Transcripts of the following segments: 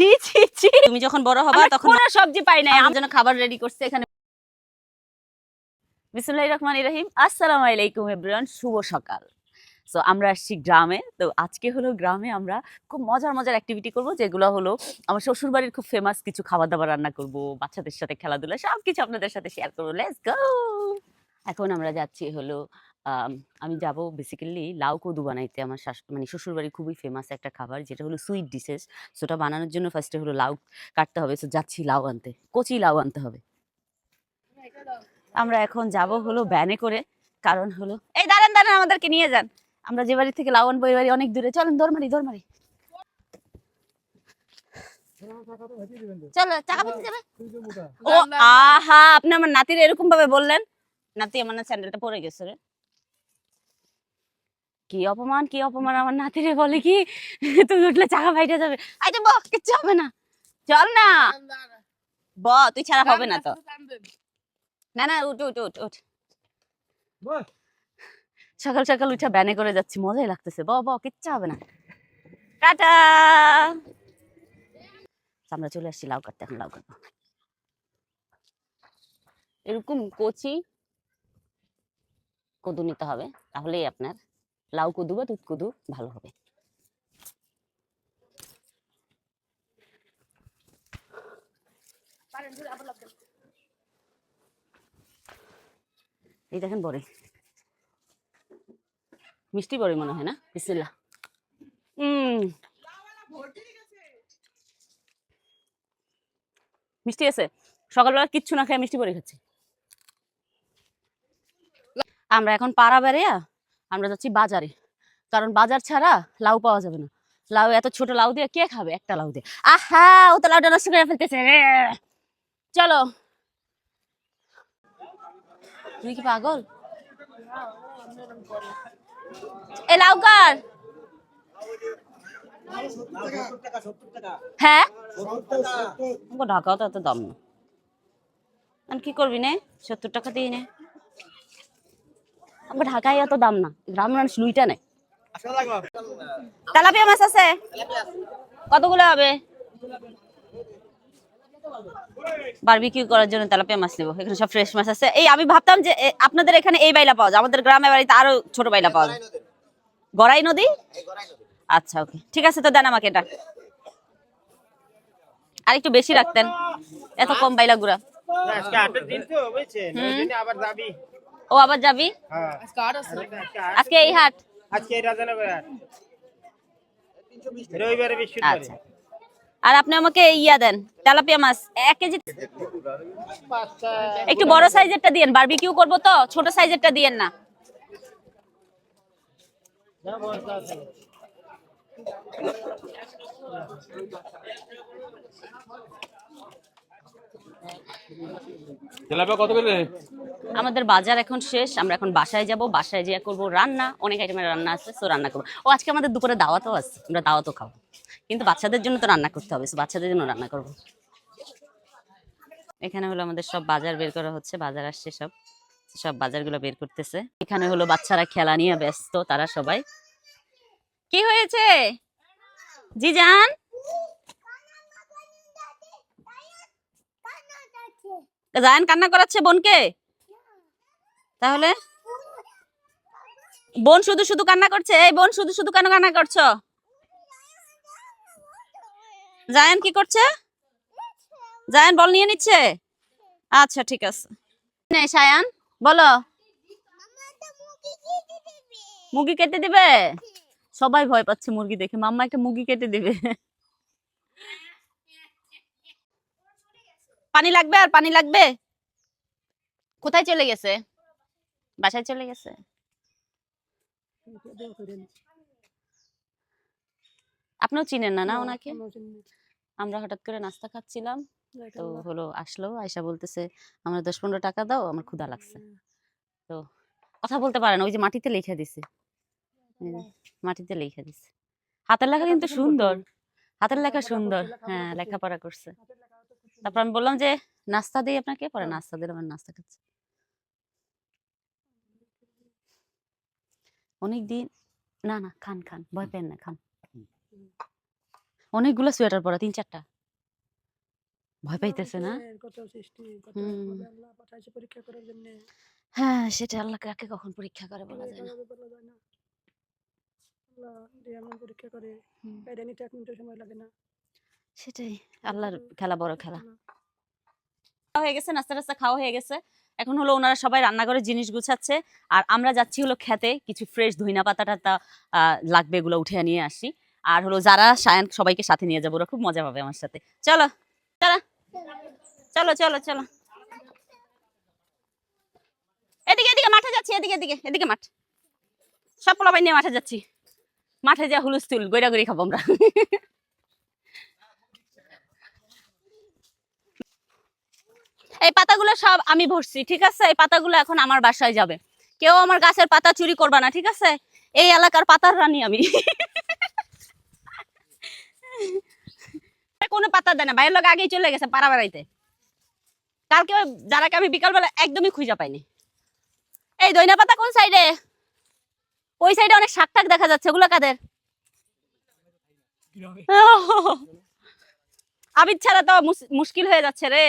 ছি ছি ছি, তুমি যখন বড় হবা তখন কোনো সবজি পাই না, আমার জন্য খাবার রেডি করছে এখানে। বিসমিল্লাহির রহমানির রহিম। আসসালামু আলাইকুম এভরিওয়ান, শুভ সকাল। সো আমরা আসছি গ্রামে। তো আজকে হলো গ্রামে আমরা খুব মজার মজার অ্যাক্টিভিটি করব, যেগুলো হলো আমার শ্বশুর বাড়ির খুব ফেমাস কিছু খাবার দাবার রান্না করব, বাচ্চাদের সাথে খেলাধুলা সবকিছু আপনাদের সাথে শেয়ার করবো। Let's go. এখন আমরা যাচ্ছি হলো আমি যাব বেসিক্যালি লাউ কদু বানাইতে। আমার মানে শ্বশুর বাড়ি খুবই ফেমাস একটা খাবার, যেটা হলো সুইট ডিশেস। সেটা বানানোর জন্য ফার্স্টে হলো লাউ কাটতে হবে। সো যাচ্ছি লাউ আনতে, কচি লাউ আনতে হবে। আমরা এখন যাব হলো ভ্যানে করে, কারণ হলো এই দাঁড়ান দাঁড়ান, আমাদেরকে নিয়ে যান। আমরা যে বাড়ি থেকে লাউ আনবো, এই বাড়ি অনেক দূরে। চলেন দৌড়মারি দৌড়মারি, চলো টাকা পেতে যাবে। ও আহা, আপনি আমার নাতির এরকম ভাবে বললেন। নাতি আমার না স্যান্ডেলটা পরে গেছে রে। কি অপমান কি অপমান, আমার নাতিরে বলে কি তুমি উঠলে চাকা ফাইটে যাবে। আইতে ব, কিচ্ছু হবে না, চল না ব, তুই ছাড়া হবে না তো। না না, উঠ উঠ উঠ উঠ। সকাল সকাল উঠে ব্যানে করে যাচ্ছি, মজাই লাগতেছে। ব ব, কিচ্ছু হবে না, টাটা। আমরা চলে আসছি লাউ কাটতে, এখন লাউ কাটবো। এরকম কচি কদু নিতে হবে, তাহলেই আপনার লাউ কদু বা দুধ কদু ভালো হবে। এই দেখেন বড়ি, মিষ্টি বড়ি মনে হয় না? বিসমিল্লাহ। মিষ্টি আছে, সকালবেলা কিচ্ছু না খেয়ে মিষ্টি বড়ি খাচ্ছি। আমরা এখন পাড়া বেড়িয়া আমরা যাচ্ছি বাজারে, কারণ বাজার ছাড়া লাউ পাওয়া যাবে না। লাউ এত ছোট লাউ দিয়ে কে খাবে একটা লাউ দিয়ে? আহা, ও তো লাউটা নষ্ট করে ফেলতেছে রে। চলো। তুমি কি পাগল? এ লাউ কার? হ্যাঁ, ঢাকাও তো এত দাম না। কি করবি নে, 70 টাকা দিয়ে নে। আমার ঢাকায় এত দাম না, গ্রামের মানুষ লুইটা নেই। তেলাপিয়া মাছ আছে কতগুলো হবে? বারবিকিউ করার জন্য তেলাপিয়া মাছ নেবো, এখানে সব ফ্রেশ মাছ আছে। এই আমি ভাবতাম যে আপনাদের এখানে এই বাইলা পাওয়া যায়, আমাদের গ্রামে বাড়িতে আরো ছোট বাইলা পাওয়া যায়। গড়াই নদী? আচ্ছা ওকে, ঠিক আছে, তো দেন আমাকে এটা। আর একটু বেশি রাখতেন, এত কম বাইলা গুড়া। ও আবার যাবি আজকে এই হাট? আচ্ছা, আর আপনি আমাকে ইয়া দেন, তেলাপিয়া মাছ 1 কেজি। একটু বড় সাইজেরটা দিয়েন, বারবিকিউ করবো তো, ছোট সাইজেরটা দিয়েন না। আমাদের বাজার এখন শেষ, আমরা এখন বাসায় যাব। বাসায় যেয়ে করবো রান্না, অনেক আইটেমের রান্না আছে, সো রান্না করবো। ও আজকে আমাদের দুপুরে দাওয়াতও আছে, আমরা দাওয়াতও খাবো, কিন্তু বাচ্চাদের জন্য তো রান্না করতে হবে, সো বাচ্চাদের জন্য রান্না করবো। এখানে হলো আমাদের সব বাজার বের করা হচ্ছে, বাজার আসছে সব, সব বাজারগুলো বের করতেছে। এখানে হলো বাচ্চারা খেলা নিয়ে ব্যস্ত, তারা সবাই। কি হয়েছে জিজান? জায়ান কান্না করাচ্ছে বোনকে? তাহলে বোন শুধু শুধু কান্না করছে? এই বোন শুধু শুধু কেন কান্না করছো? জায়ান কি করছে? জায়ান বল নিয়ে নিচ্ছে? আচ্ছা ঠিক আছে। সায়ান বলো, মুরগি কেটে দিবে? সবাই ভয় পাচ্ছে মুরগি দেখে, মাম্মা একটা মুরগি কেটে দিবে। পানি লাগবে? আর পানি লাগবে? কোথায় চলে গেছে? বাসায় চলে গেছে। আপনিও চিনেন না? না ওনাকে। আমরা হঠাৎ করে নাস্তা খাচ্ছিলাম, তো হলো আসলো, আয়সা বলতেছে আমার 10-15 টাকা দাও, আমার ক্ষুধা লাগছে। তো কথা বলতে পারে না, ওই যে মাটিতে লিখে দিছে, মাটিতে লিখে দিছে। হাতের লেখা কিন্তু সুন্দর, হাতের লেখা সুন্দর। হ্যাঁ, লেখাপড়া করছে। তারপর আমি বললাম যে নাস্তা দিই আপনাকে, পরে নাস্তা দিলাম, আর নাস্তা খাচ্ছে। অনেকদিন না না, খান খান, ভয় পেন না, খান। অনেকগুলো সোয়েটার পরা, 3-4টা। ভয় পাইতেছে না? কত সৃষ্টি, কত হুম। ভাবে আল্লাহ পাঠাইছে পরীক্ষা করার জন্য। হ্যাঁ, সেটা আল্লাহ কাকে কখন পরীক্ষা করে বলা যায় না। কিভাবে বলা যায় না। আল্লাহ যে এমন পরীক্ষা করে, হুম। এটা নিতে 1 মিনিটও সময় লাগে না। সেটাই, আল্লাহর খেলা বড় খেলা। না। খাওয়া হয়ে গেছে, নাস্তা টাস্তা খাওয়া হয়ে গেছে। এখন হলো ওনারা সবাই রান্নাঘরে জিনিস গুছাচ্ছে, আর আমরা যাচ্ছি হলো খেতে কিছু ফ্রেশ ধইনা পাতা টাতা লাগবে, এগুলো উঠে নিয়ে আসি। আর হলো যারা সায়ান সবাইকে সাথে নিয়ে যাবো, ওরা খুব মজা পাবে আমার সাথে। চলো চলো চলো চলো চলো, এদিকে এদিকে মাঠে যাচ্ছি, এদিকে এদিকে এদিকে মাঠ, সব পোলাপাই নিয়ে মাঠে যাচ্ছি। মাঠে যা হুলস্থুল, গৈরাগৈরি খাবো আমরা। এই পাতাগুলো সব আমি ভরছি, ঠিক আছে? এই পাতাগুলো এখন আমার বাসায় যাবে। কেউ আমার গাছের পাতা চুরি করবা না, ঠিক আছে? এই এলাকার পাতার রানী আমি। কোনো পাতা দেয় না, বাইরের লোক আগেই চলে গেছে পাড়া বেড়াইতে। কালকে যারাকে আমি বিকালবেলা একদমই খুঁজে পাইনি। এই দইনা পাতা কোন সাইডে? ওই সাইডে অনেক শাক টাক দেখা যাচ্ছে, ওগুলো কাদের? আবিদ ছাড়া তো মুশকিল হয়ে যাচ্ছে রে।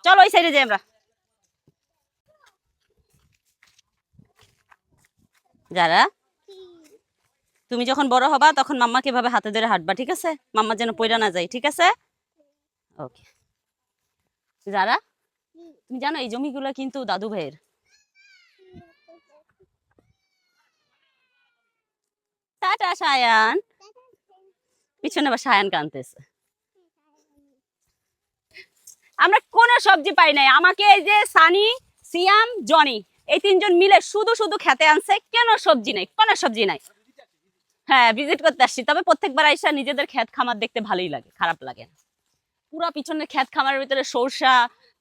চলো ওই সাইডে যাই আমরা। যারা তুমি যখন বড় হবা তখন মাম্মাকে এভাবে হাতে ধরে হাঁটবা, ঠিক আছে? মাম্মা যেন পয়রা না যায়, ঠিক আছে? ওকে। যারা তুমি জানো এই জমিগুলো কিন্তু দাদু ভাইয়ের। টাটা সায়ান। পিছনে আবার সায়ান কানতেছে। আমরা কোনো সবজি পাই নাই, আমাকে এই যে সানি, সিয়াম, জনি এই 3 জন মিলে শুধু শুধু খেতে আনছে। কেন সবজি নাই, কোনো সবজি নাই। হ্যাঁ, ভিজিট করতে আসছি, তবে প্রত্যেকবার আইসা নিজেদের ক্ষেত খামার দেখতে ভালোই লাগে, খারাপ লাগে না। পুরা পিছনের ক্ষেত খামারের ভিতরে সরষা,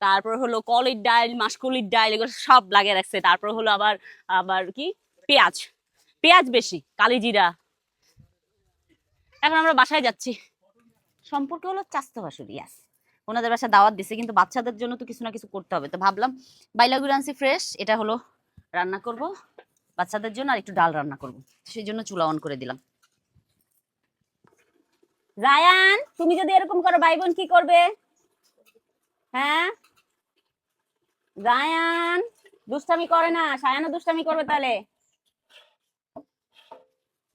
তারপর হলো কলির ডাল, মাসকলির ডাল, এগুলো সব লাগিয়ে রাখছে। তারপর হলো আবার আবার কি পেঁয়াজ, পেঁয়াজ বেশি, কালিজিরা। এখন আমরা বাসায় যাচ্ছি। সম্পর্কে হলো চাস্তো বাসুরি, ইয়াস। ওনাদের বাসায় দাওয়াত দিছে, কিন্তু বাচ্চাদের জন্য তো কিছু না কিছু করতে হবে। তো ভাবলাম বাইলাগুড়ি আনছি ফ্রেশ, এটা হলো রান্না করব বাচ্চাদের জন্য, আর একটু ডাল রান্না করব, সেই জন্য চুলা অন করে দিলাম। জায়ান, তুমি যদি এরকম করো ভাই বোন কি করবে? হ্যাঁ জায়ান দুষ্টামি করে না, সায়ানও দুষ্টামি করবে তাহলে।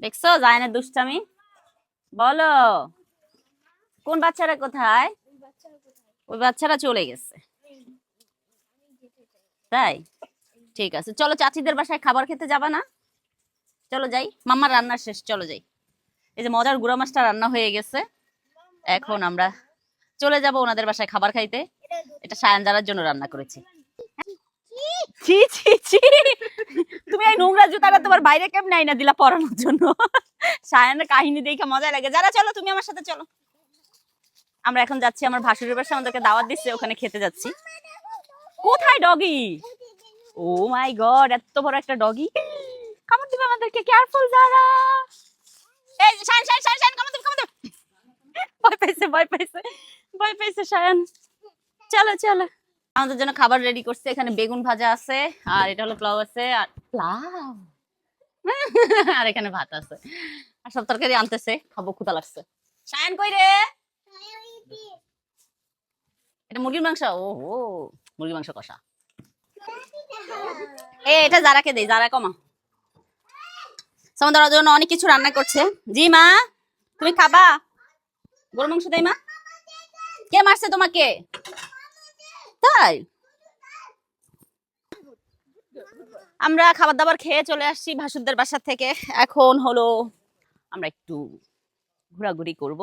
দেখছো জায়ানের দুষ্টামি? বলো কোন বাচ্চারা কোথায়? ওই বাচ্চারা চলে গেছে, তাই? ঠিক আছে, চলো চাচিদের বাসায় খাবার খেতে যাবা না? চলো যাই, মাম্মার রান্না শেষ, চলো যাই। এই যে মজার গুড়া মাছটা রান্না হয়ে গেছে, এখন আমরা চলে যাব ওনাদের বাসায় খাবার খাইতে। এটা সায়ান জারার জন্য রান্না করেছি। ছি ছি ছি, তুমি এই নোংরা জুতাটা তোমার বাইরে কেমনে আইনা দিলা পরানোর জন্য? সায়ানের কাহিনী দেখে মজা লাগে। যারা চলো তুমি আমার সাথে চলো। আমরা এখন যাচ্ছি আমার ভাসুরের বাসায়, আমাদেরকে দাওয়াত দিচ্ছে, ওখানে খেতে যাচ্ছি। কোথায় ডগি? ও মাই গড, এত বড় একটা ডগি কামড় দিবে আমাদেরকে, কেয়ারফুল যারা। এই সায়ান সায়ান সায়ান সায়ান কামড় দিবে, কামড় দিবে। ভয় পাইছে ভয় পাইছে ভয় পাইছে সায়ান। চলো চলো, আমাদের জন্য খাবার রেডি করছে। এখানে বেগুন ভাজা আছে, আর এটা হলো প্লাউ আছে, আর প্লাউ, আর এখানে ভাত আছে, আর সব তরকারি আনতেছে, খাবো, ক্ষুধা লাগছে। সায়ান কই রে? এটা মুরগির মাংস। ও হো, মুরগির মাংস কষা। এটা যারাকে দেই, যারা কমা। আমাদের জন্য অনেক কিছু রান্না করছে। জি মা, তুমি খাবা? গরুর মাংস দেই মা। কে মারছে তোমাকে? তাই? আমরা খাবার দাবার খেয়ে চলে আসছি ভাসুরদের বাসা থেকে। এখন হলো আমরা একটু ঘোরাঘুরি করব।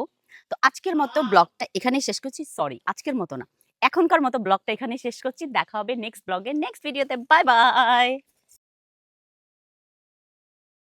তো আজকের মতো ব্লগটা এখানেই শেষ করছি। সরি, আজকের মতো না, এখনকার মতো ব্লগটা এখানেই শেষ করছি। দেখা হবে নেক্সট ব্লগে, নেক্সট ভিডিওতে। Bye bye.